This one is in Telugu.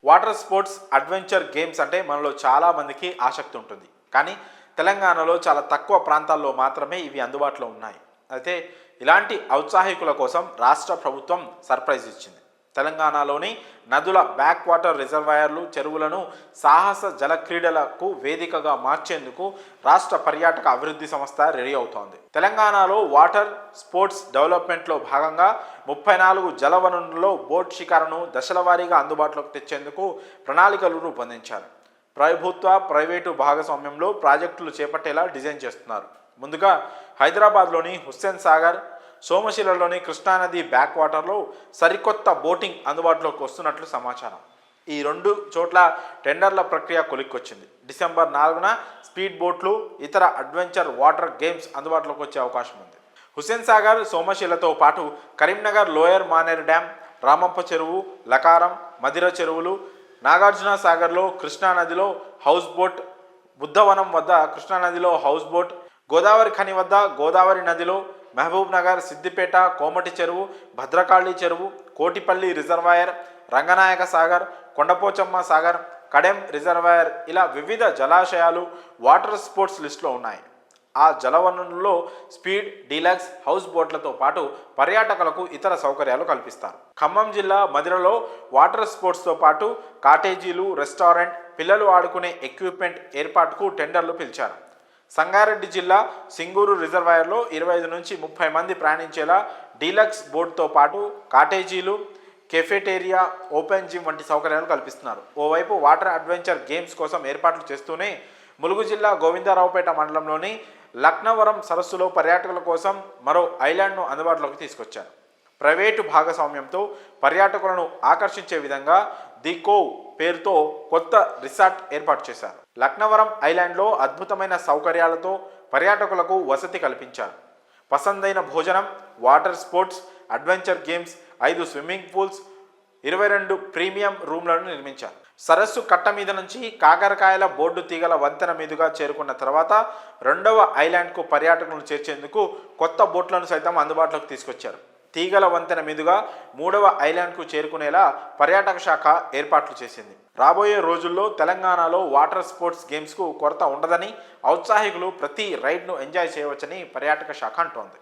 వాటర్ స్పోర్ట్స్ అడ్వెంచర్ గేమ్స్ అంటే మనలో చాలా మందికి ఆసక్తి ఉంటుంది. కానీ తెలంగాణలో చాలా తక్కువ ప్రాంతాల్లో మాత్రమే ఇవి అందుబాటులో ఉన్నాయి. అయితే ఇలాంటి ఔత్సాహికుల కోసం రాష్ట్ర ప్రభుత్వం సర్ప్రైజ్ ఇచ్చింది. తెలంగాణలోని నదుల బ్యాక్ వాటర్ రిజర్వాయర్లు, చెరువులను సాహస జల క్రీడలకు వేదికగా మార్చేందుకు రాష్ట్ర పర్యాటక అభివృద్ధి సంస్థ రెడీ అవుతోంది. తెలంగాణలో వాటర్ స్పోర్ట్స్ డెవలప్మెంట్లో భాగంగా 34 జలవనరుల్లో బోట్ షికారును దశల వారీగా అందుబాటులోకి తెచ్చేందుకు ప్రణాళికలు రూపొందించారు. ప్రభుత్వ ప్రైవేటు భాగస్వామ్యంలో ప్రాజెక్టులు చేపట్టేలా డిజైన్ చేస్తున్నారు. ముందుగా హైదరాబాద్లోని హుస్సేన్ సాగర్, సోమశిలలోని కృష్ణానది బ్యాక్ వాటర్లో సరికొత్త బోటింగ్ అందుబాటులోకి వస్తున్నట్లు సమాచారం. ఈ 2 చోట్ల టెండర్ల ప్రక్రియ కొలిక్కొచ్చింది. డిసెంబర్ 4న స్పీడ్ బోట్లు, ఇతర అడ్వెంచర్ వాటర్ గేమ్స్ అందుబాటులోకి వచ్చే అవకాశం ఉంది. హుస్సేన్ సాగర్, సోమశిలతో పాటు కరీంనగర్ లోయర్ మానేరు డ్యామ్, రామప్ప చెరువు, లకారం, మదిర చెరువులు, నాగార్జున సాగర్లో కృష్ణానదిలో హౌస్ బోట్, బుద్ధవనం వద్ద కృష్ణానదిలో హౌస్ బోట్, గోదావరి ఖని వద్ద గోదావరి నదిలో, మహబూబ్ నగర్, సిద్దిపేట, కోమటి చెరువు, భద్రకాళి చెరువు, కోటిపల్లి రిజర్వాయర్, రంగనాయక సాగర్, కొండపోచమ్మ సాగర్, కడెం రిజర్వాయర్ ఇలా వివిధ జలాశయాలు వాటర్ స్పోర్ట్స్ లిస్టులో ఉన్నాయి. ఆ జలవనరుల్లో స్పీడ్, డీలక్స్, హౌస్ బోట్లతో పాటు పర్యాటకులకు ఇతర సౌకర్యాలు కల్పిస్తారు. ఖమ్మం జిల్లా మదిరలో వాటర్ స్పోర్ట్స్తో పాటు కాటేజీలు, రెస్టారెంట్, పిల్లలు ఆడుకునే ఎక్విప్మెంట్ ఏర్పాటుకు టెండర్లు పిలిచారు. సంగారెడ్డి జిల్లా సింగూరు రిజర్వాయర్లో 25 నుంచి 30 మంది ప్రయాణించేలా డీలక్స్ బోట్తో పాటు కాటేజీలు, కెఫెటేరియా, ఓపెన్ జిమ్ వంటి సౌకర్యాలు కల్పిస్తున్నారు. ఓవైపు వాటర్ అడ్వెంచర్ గేమ్స్ కోసం ఏర్పాట్లు చేస్తూనే ములుగు జిల్లా గోవిందరావుపేట మండలంలోని లక్నవరం సరస్సులో పర్యాటకుల కోసం మరో ఐలాండ్ను అందుబాటులోకి తీసుకొచ్చారు. ప్రైవేటు భాగస్వామ్యంతో పర్యాటకులను ఆకర్షించే విధంగా ది కోవ్ పేరుతో కొత్త రిసార్ట్ ఏర్పాటు చేశారు. లక్నవరం ఐలాండ్లో అద్భుతమైన సౌకర్యాలతో పర్యాటకులకు వసతి కల్పించారు. పసందైన భోజనం, water sports, adventure games, 5 swimming pools, 22 premium రూమ్లను నిర్మించారు. సరస్సు కట్ట మీద నుంచి కాకరకాయల బోర్డు తీగల వంతెన మీదుగా చేరుకున్న తర్వాత 2వ ఐలాండ్కు పర్యాటకులను చేర్చేందుకు కొత్త బోట్లను సైతం అందుబాటులోకి తీసుకొచ్చారు. తీగల వంతెన మీదుగా 3వ ఐలాండ్కు చేరుకునేలా పర్యాటక శాఖ ఏర్పాట్లు చేసింది. రాబోయే రోజుల్లో తెలంగాణలో వాటర్ స్పోర్ట్స్ గేమ్స్కు కొరత ఉండదని, ఔత్సాహికులు ప్రతి రైడ్ను ఎంజాయ్ చేయవచ్చని పర్యాటక శాఖ అంటోంది.